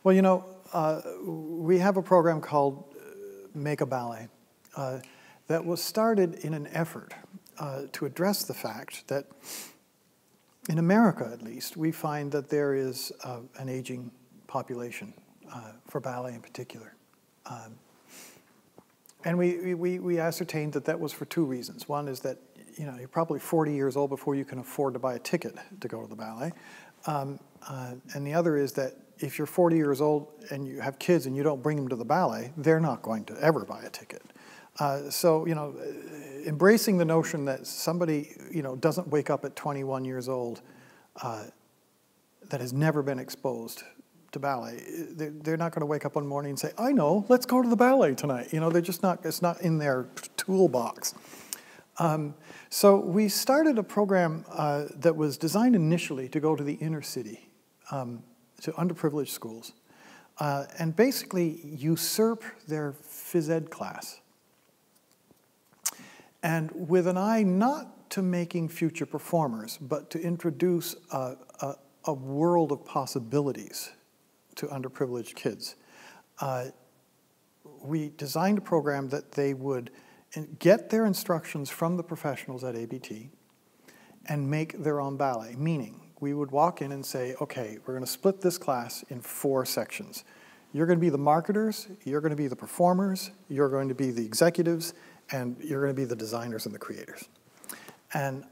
Well, you know, we have a program called Make a Ballet that was started in an effort to address the fact that, in America at least, we find that there is an aging population for ballet in particular. And we ascertained that that was for two reasons. One is that, you know, you're probably 40 years old before you can afford to buy a ticket to go to the ballet. And the other is that if you're 40 years old and you have kids and you don't bring them to the ballet, they're not going to ever buy a ticket. So, you know, embracing the notion that somebody, you know, doesn't wake up at 21 years old that has never been exposed to ballet, they're not going to wake up one morning and say, I know, let's go to the ballet tonight. You know, they're just not, it's not in their toolbox. So we started a program that was designed initially to go to the inner city, to underprivileged schools, and basically usurp their phys ed class. And with an eye not to making future performers, but to introduce a world of possibilities to underprivileged kids. We designed a program that they would get their instructions from the professionals at ABT and make their own ballet, meaning we would walk in and say, okay, we're going to split this class in 4 sections. You're going to be the marketers, you're going to be the performers, you're going to be the executives, and you're going to be the designers and the creators. And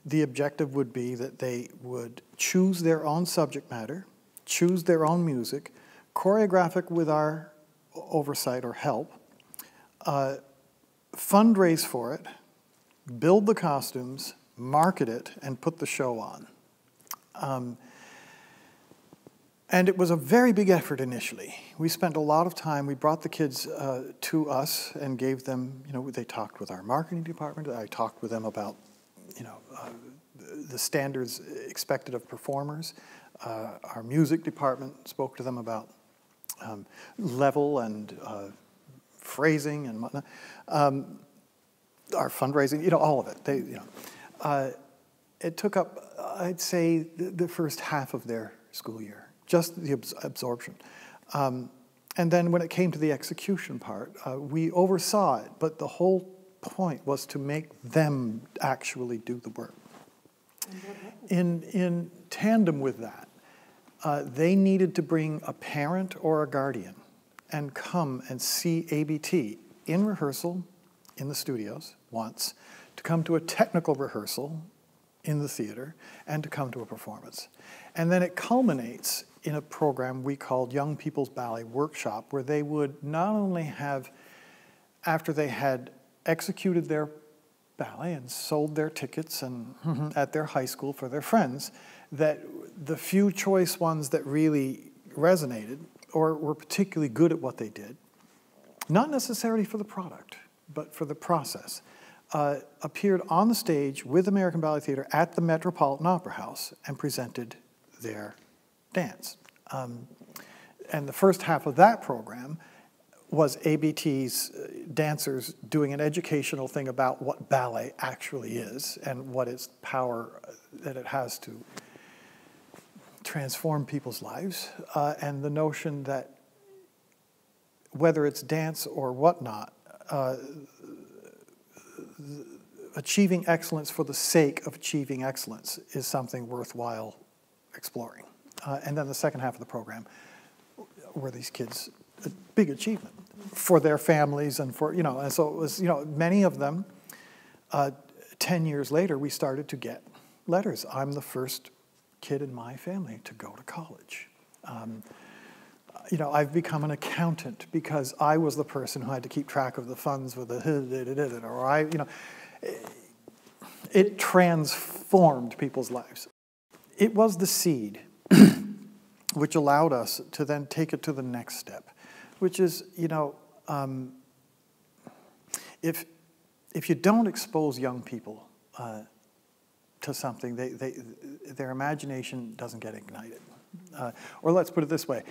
the objective would be that they would choose their own subject matter, choose their own music, choreograph it with our oversight or help, fundraise for it, build the costumes, market it, and put the show on. And it was a very big effort initially. We spent a lot of time. We brought the kids to us and gave them, you know, they talked with our marketing department. I talked with them about, you know, the standards expected of performers. Our music department spoke to them about level and phrasing and whatnot. Our fundraising, you know, all of it. They, you know, it took up, I'd say, the first half of their school year. Just the absorption. And then when it came to the execution part, we oversaw it, but the whole point was to make them actually do the work. In tandem with that, they needed to bring a parent or a guardian and come and see ABT in rehearsal in the studios once, to come to a technical rehearsal in the theater, and to come to a performance. And then it culminates in a program we called Young People's Ballet Workshop, where they would not only have, after they had executed their ballet and sold their tickets and at their high school for their friends, that the few choice ones that really resonated or were particularly good at what they did, not necessarily for the product, but for the process, appeared on the stage with American Ballet Theatre at the Metropolitan Opera House and presented their dance. And the first half of that program was ABT's dancers doing an educational thing about what ballet actually is and what its power that it has to transform people's lives, and the notion that whether it's dance or whatnot, achieving excellence for the sake of achieving excellence is something worthwhile exploring. And then the second half of the program were these kids' a big achievement for their families and for, you know, and so it was, you know, many of them, 10 years later, we started to get letters. I'm the first kid in my family to go to college. You know, I've become an accountant because I was the person who had to keep track of the funds with the, or I, you know, it transformed people's lives. It was the seed which allowed us to then take it to the next step, which is, you know, if you don't expose young people to something, their imagination doesn't get ignited. Or let's put it this way,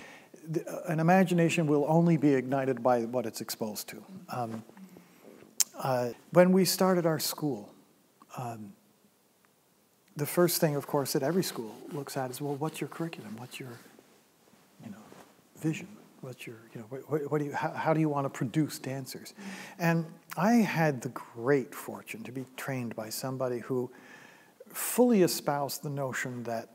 an imagination will only be ignited by what it's exposed to. When we started our school, the first thing, of course, that every school looks at is, well, what's your curriculum? What's your vision? What's your, what do you, how do you want to produce dancers? And I had the great fortune to be trained by somebody who fully espoused the notion that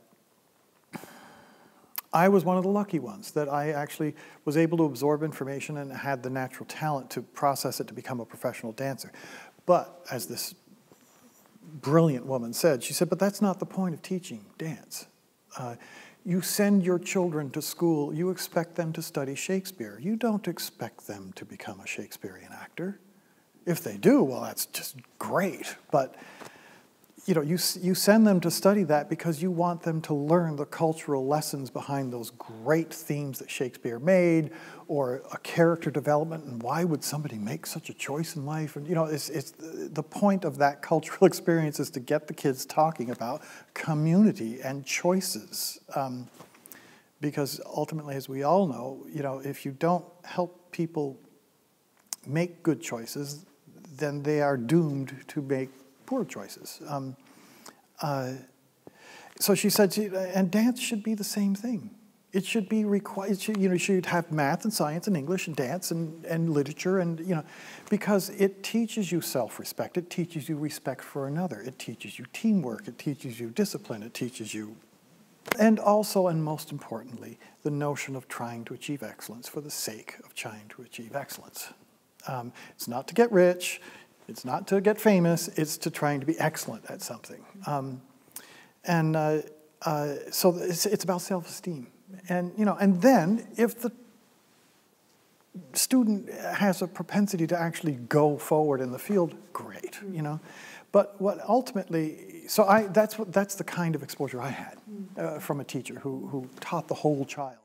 I was one of the lucky ones, that I actually was able to absorb information and had the natural talent to process it to become a professional dancer. But as this brilliant woman said, she said, but that's not the point of teaching dance. You send your children to school, you expect them to study Shakespeare. You don't expect them to become a Shakespearean actor. If they do, well, that's just great. But you send them to study that because you want them to learn the cultural lessons behind those great themes that Shakespeare made, or a character development, and why would somebody make such a choice in life? And it's the point of that cultural experience is to get the kids talking about community and choices, because ultimately, as we all know, if you don't help people make good choices, then they are doomed to make poor choices. So she said, and dance should be the same thing. It should be required. You should have math and science and English and dance and literature, and because it teaches you self-respect. It teaches you respect for another. It teaches you teamwork. It teaches you discipline. It teaches you, and also, and most importantly, the notion of trying to achieve excellence for the sake of trying to achieve excellence. It's not to get rich. It's not to get famous. It's to trying to be excellent at something. So it's about self-esteem. And then if the student has a propensity to actually go forward in the field, great, But what ultimately, that's the kind of exposure I had from a teacher who taught the whole child.